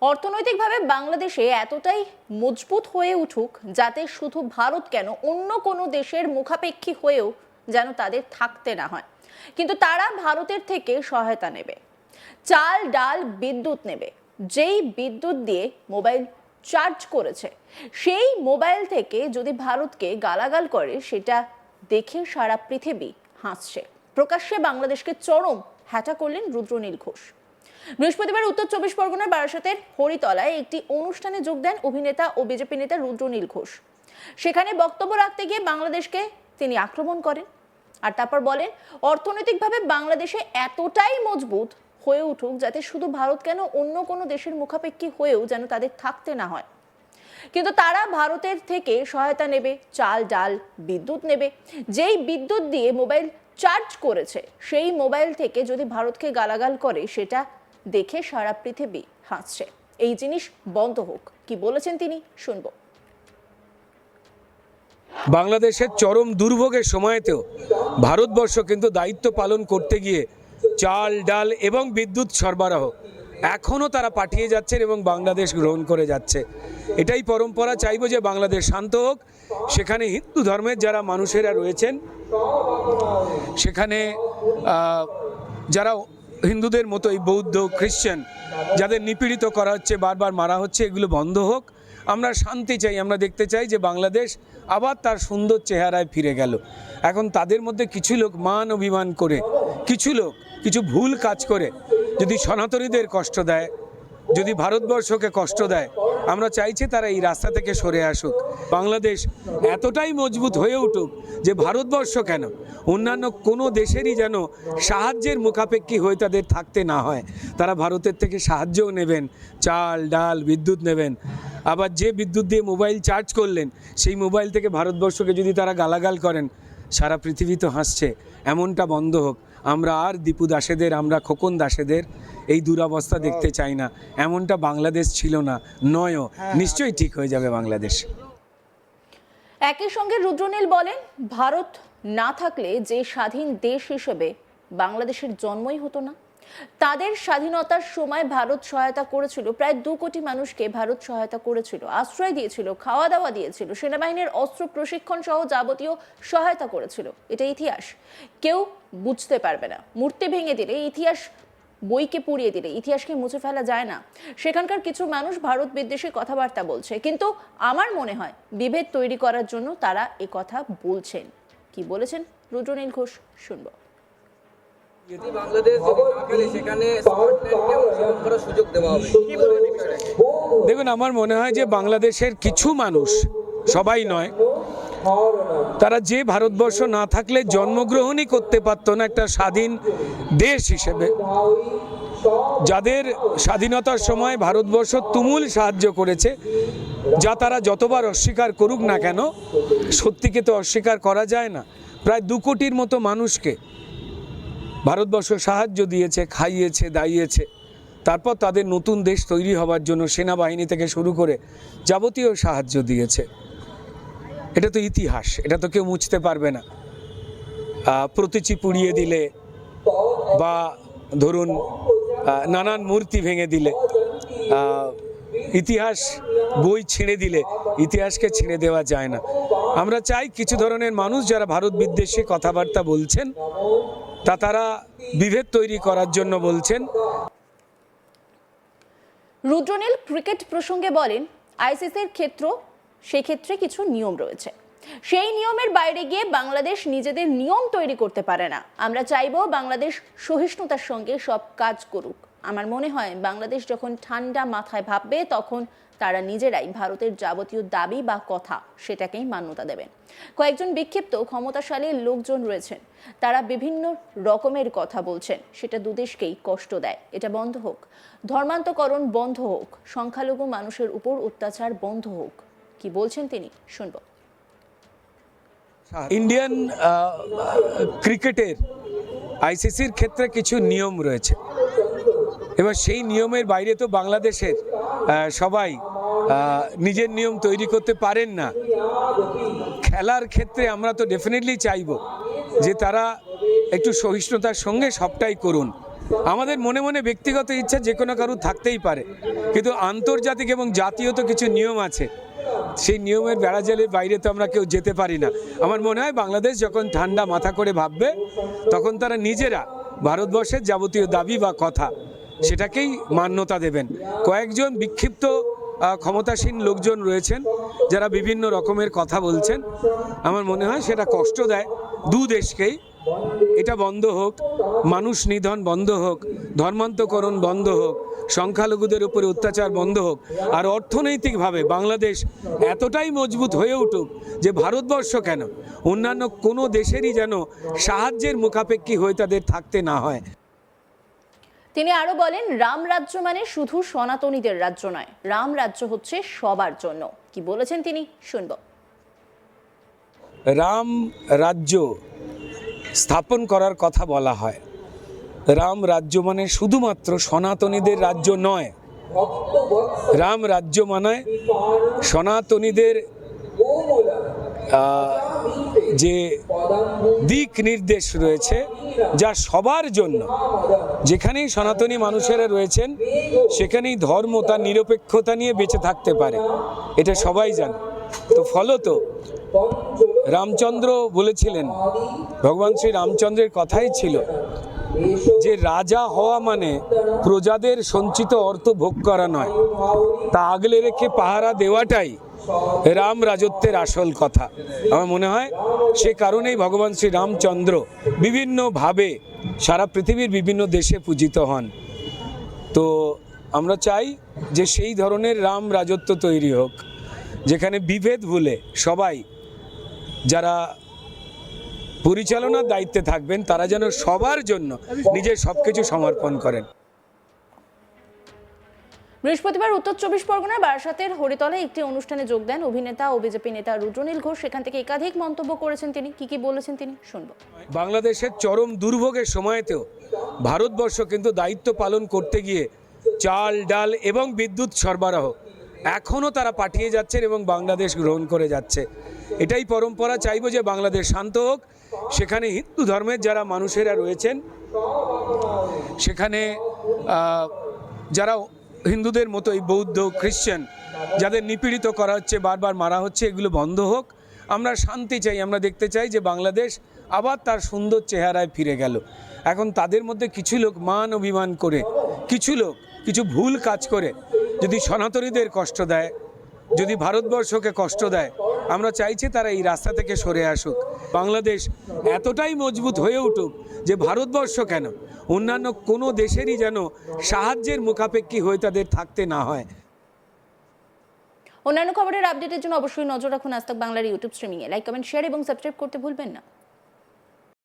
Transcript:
অর্থনৈতিকভাবে বাংলাদেশে এতটাই মজবুত হয়ে উঠুক যাতে শুধু ভারত কেন অন্য কোনো দেশের মুখাপেক্ষী হয়েও যেন তাদের থাকতে না হয়। কিন্তু তারা ভারতের থেকে সহায়তা নেবে, চাল ডাল বিদ্যুৎ নেবে। যেই বিদ্যুৎ দিয়ে মোবাইল চার্জ করেছে সেই মোবাইল থেকে যদি ভারতকে গালাগাল করে সেটা দেখে সারা পৃথিবী হাসছে। প্রকাশ্যে বাংলাদেশকে চরম হ্যাটা করলেন রুদ্রনীল ঘোষ। বৃহস্পতিবার উত্তর চব্বিশ পরগনার বারাসাতের হরিতলায় একটি অনুষ্ঠানে যোগ দেন অভিনেতা ও বিজেপি নেতা রুদ্রনীল ঘোষ। সেখানে বক্তব্য রাখতে গিয়ে বাংলাদেশকে তিনি আক্রমণ করেন আর তারপর বলেন, অর্থনৈতিকভাবে বাংলাদেশে এতটাই মজবুত হয়ে উঠুক যাতে শুধু ভারত কেন অন্য কোনো দেশের মুখাপেক্ষী হয়েও যেন তাদের থাকতে না হয়। কিন্তু তারা ভারতের থেকে সহায়তা নেবে, চাল ডাল বিদ্যুৎ নেবে। যেই বিদ্যুৎ দিয়ে মোবাইল চার্জ করেছে সেই মোবাইল থেকে যদি ভারতকে গালাগাল করে সেটা দেখে সারা পৃথিবী হাসছে। এই জিনিস বন্ধ হোক। কি বলেছেন তিনি, শুনবো। বাংলাদেশের চরম দুর্ভোগের সময়তেও ভারতবর্ষ কিন্তু দায়িত্ব পালন করতে গিয়ে চাল ডাল এবং বিদ্যুৎ সরবরাহ এখনও তারা পাঠিয়ে যাচ্ছেন এবং বাংলাদেশ গ্রহণ করে যাচ্ছে। এটাই পরম্পরা। চাইব যে বাংলাদেশ শান্ত হোক। সেখানে হিন্দু ধর্মের যারা মানুষেরা রয়েছেন, সেখানে যারা হিন্দুদের মতোই বৌদ্ধ খ্রিশ্চান যাদের নিপীড়িত করা হচ্ছে, বারবার মারা হচ্ছে, এগুলো বন্ধ হোক। আমরা শান্তি চাই। আমরা দেখতে চাই যে বাংলাদেশ আবার তার সুন্দর চেহারায় ফিরে গেল। এখন তাদের মধ্যে কিছু লোক মান অভিমান করে, কিছু লোক কিছু ভুল কাজ করে যদি সনাতনীদের কষ্ট দেয়, যদি ভারতবর্ষকে কষ্ট দেয়, আমরা চাইছি তারা এই রাস্তা থেকে সরে আসুক। বাংলাদেশ এতটাই মজবুত হয়ে উঠুক যে ভারতবর্ষ কেন অন্যান্য কোনো দেশেরই যেন সাহায্যের মুখাপেক্ষী হয়ে তাদের থাকতে না হয়। তারা ভারতের থেকে সাহায্যও নেবেন, চাল ডাল বিদ্যুৎ নেবেন। আবার যে বিদ্যুৎ দিয়ে মোবাইল চার্জ করলেন সেই মোবাইল থেকে ভারতবর্ষকে যদি তারা গালাগাল করেন, সারা পৃথিবী তো হাসছে। এমনটা বন্ধ হোক। আমরা আর দীপু দাসেদের, আমরা খোকন দাসেদের এই দুরবস্থা দেখতে চাই না। এমনটা বাংলাদেশ ছিল না, নয়ও। নিশ্চয়ই ঠিক হয়ে যাবে বাংলাদেশ। একই সঙ্গে রুদ্রনীল বলেন, ভারত না থাকলে যে স্বাধীন দেশ হিসেবে বাংলাদেশের জন্মই হতো না। তাদের স্বাধীনতার সময় ভারত সহায়তা করেছিল, প্রায় 2 কোটি মানুষকে ভারত সহায়তা করেছিল, আশ্রয় দিয়েছিল, খাওয়া দাওয়া দিয়েছিল, সেনাবাহিনীর অস্ত্র প্রশিক্ষণ সহ যাবতীয় সহায়তা করেছিল। এটা ইতিহাস, কেউ বুঝতে পারবে না। মূর্তি ভেঙে দিলে, ইতিহাস বইকে পুড়িয়ে দিলে ইতিহাসকে মুছে ফেলা যায় না। সেখানকার কিছু মানুষ ভারত বিদ্বেষী কথাবার্তা বলছে, কিন্তু আমার মনে হয় বিভেদ তৈরি করার জন্য তারা এ কথা বলছেন। কি বলেছেন রুদ্রনীল ঘোষ, শুনবো। দেখুন, আমার মনে হয় যে বাংলাদেশের কিছু মানুষ, সবাই নয়, তারা যে ভারতবর্ষ না থাকলে জন্মগ্রহণই করতে পারতো না একটা স্বাধীন দেশ হিসেবে, যাদের স্বাধীনতার সময় ভারতবর্ষ তুমুল সাহায্য করেছে, যা তারা যতবার অস্বীকার করুক না কেন, সত্যিকে তো অস্বীকার করা যায় না। প্রায় 2 কোটির মতো মানুষকে ভারতবর্ষ সাহায্য দিয়েছে, খাইয়েছে, দাইয়েছে। তারপর তাদের নতুন দেশ তৈরি হবার জন্য সেনাবাহিনী থেকে শুরু করে যাবতীয় সাহায্য দিয়েছে। এটা তো ইতিহাস, এটা তো কেউ মুছতে পারবে না। প্রতিচি পুড়িয়ে দিলে বা ধরুন নানান মূর্তি ভেঙে দিলে, ইতিহাস বই ছিঁড়ে দিলে ইতিহাসকে ছিঁড়ে দেওয়া যায় না। আমরা চাই কিছু ধরনের মানুষ যারা ভারত বিদ্বেষী কথাবার্তা বলছেন, তারা বিভেদ তৈরি করার জন্য বলছেন। রুদ্রনীল ক্রিকেট প্রসঙ্গে বলেন, আইসিসির সেক্ষেত্রে কিছু নিয়ম রয়েছে। সেই নিয়মের বাইরে গিয়ে বাংলাদেশ নিজেদের নিয়ম তৈরি করতে পারে না। আমরা চাইবো বাংলাদেশ সহিষ্ণুতার সঙ্গে সব কাজ করুক। আমার মনে হয় বাংলাদেশ যখন ঠান্ডা মাথায় ভাববে, তখন তারা নিজেরাই ভারতের যাবতীয় দাবি বা কথা সেটাকেই মান্যতা দেবেন। কয়েকজন বিক্ষিপ্ত ক্ষমতাশালী লোকজন রয়েছেন, তারা বিভিন্ন রকমের কথা বলছেন, সেটা দুদেশকেই কষ্ট দেয়। এটা বন্ধ হোক। ধর্মান্তকরণ বন্ধ হোক। সংখ্যালঘু মানুষের উপর অত্যাচার বন্ধ হোক। কি বলছেন তিনি, শুনবো। ইন্ডিয়ান ক্রিকেটের আইসিসির ক্ষেত্রে কিছু নিয়ম রয়েছে। এবার সেই নিয়মের বাইরে তো বাংলাদেশের সবাই নিজের নিয়ম তৈরি করতে পারেন না। খেলার ক্ষেত্রে আমরা তো ডেফিনেটলি চাইব যে তারা একটু সহিষ্ণুতার সঙ্গে সবটাই করুন। আমাদের মনে মনে ব্যক্তিগত ইচ্ছা যে কোনো কারুর থাকতেই পারে, কিন্তু আন্তর্জাতিক এবং জাতীয় তো কিছু নিয়ম আছে, সেই নিয়মের বেড়াজালের বাইরে তো আমরা কেউ যেতে পারি না। আমার মনে হয় বাংলাদেশ যখন ঠান্ডা মাথা করে ভাববে, তখন তারা নিজেরা ভারতবর্ষের যাবতীয় দাবি বা কথা সেটাকেই মান্যতা দেবেন। কয়েকজন বিক্ষিপ্ত ক্ষমতাসীন লোকজন রয়েছেন যারা বিভিন্ন রকমের কথা বলছেন, আমার মনে হয় সেটা কষ্ট দেয় দু দেশকেই। এটা বন্ধ হোক, মানুষ নিধন বন্ধ হোক, ধর্মান্তকরণ বন্ধ হোক, সংখ্যালঘুদের উপরে অত্যাচার বন্ধ হোক, আর অর্থনৈতিকভাবে বাংলাদেশ এতটাই মজবুত হয়ে উঠুক যে ভারতবর্ষ কেন অন্যান্য কোনো দেশেরই যেন সাহায্যের মুখাপেক্ষী হয়ে তাদের থাকতে না হয়। তিনি আরো বলেন, রাম রাজ্য মানে শুধু সনাতনীদের রাজ্য নয়, রাম রাজ্য হচ্ছে সবার জন্য। কি বলেছেন তিনি, শুনব। রাম রাজ্য স্থাপন করার কথা বলা হয়। রাম রাজ্য মানে শুধুমাত্র সনাতনীদের রাজ্য নয়, রাম রাজ্য মানে সনাতনীদের যে দিক নির্দেশ রয়েছে যা সবার জন্য। যেখানেই সনাতনী মানুষেরা রয়েছেন সেখানেই ধর্ম তার নিরপেক্ষতা নিয়ে বেঁচে থাকতে পারে, এটা সবাই জানে। তো ফলত রামচন্দ্র বলেছিলেন, ভগবান শ্রী রামচন্দ্রের কথাই ছিল যে রাজা হওয়া মানে প্রজাদের সঞ্চিত অর্থ ভোগ করা নয়, তা আগলে রেখে পাহারা দেওয়াটাই রাম রাজত্বের আসল কথা। আমার মনে হয় সে কারণেই ভগবান শ্রী রামচন্দ্র বিভিন্নভাবে সারা পৃথিবীর বিভিন্ন দেশে পূজিত হন। তো আমরা চাই যে সেই ধরনের রাম রাজত্ব তৈরি হোক, যেখানে বিভেদ ভুলে সবাই যারা পরিচালনার দায়িত্বে থাকবেন তারা যেন সবার জন্য নিজের সবকিছু সমর্পণ করেন। বৃহস্পতিবার উত্তর 24 পরগনার বারাসাতের হরিতলায় একটি অনুষ্ঠানে যোগ দেন অভিনেতা ও বিজেপি নেতা রুদ্রনীল ঘোষ। সেখান থেকে একাধিক মন্তব্য করেছেন তিনি। কি বলেছেন তিনি, শুনব। বাংলাদেশের চরম দুর্ভোগের সময়তেও ভারতবর্ষ কিন্তু দায়িত্ব পালন করতে গিয়ে চাল ডাল এবং বিদ্যুৎ সরবরাহ এখনও তারা পাঠিয়ে যাচ্ছেন এবং বাংলাদেশ গ্রহণ করে যাচ্ছে। এটাই পরম্পরা। চাইবো যে বাংলাদেশ শান্ত হোক, সেখানে হিন্দু ধর্মের যারা মানুষেরা রয়েছেন, সেখানে যারা হিন্দুদের মতোই বৌদ্ধ খ্রিশ্চান যাদের নিপীড়িত করা হচ্ছে, বারবার মারা হচ্ছে, এগুলো বন্ধ হোক। আমরা শান্তি চাই, আমরা দেখতে চাই যে বাংলাদেশ আবার তার সুন্দর চেহারায় ফিরে গেল। এখন তাদের মধ্যে কিছু লোক মান অভিমান করে, কিছু লোক কিছু ভুল কাজ করে যদি সনাতনীদের কষ্ট দেয়, যদি ভারতবর্ষকে কষ্ট দেয়, আমরা চাইছি তারা এই রাস্তা থেকে সরে আসুক। বাংলাদেশ এতটাই মজবুত হয়ে উঠুক যে ভারতবর্ষ কেন অন্যান্য কোনো দেশেরই যেন সাহায্যের মুখাপেক্ষী হয়ে তাদের থাকতে না হয়। অন্যান্য খবরের আপডেটের জন্য অবশ্যই নজর রাখুন আজ তাক বাংলার ইউটিউব স্ট্রিমিংয়ে। লাইক, কমেন্ট, শেয়ার এবং সাবস্ক্রাইব করতে ভুলবেন না।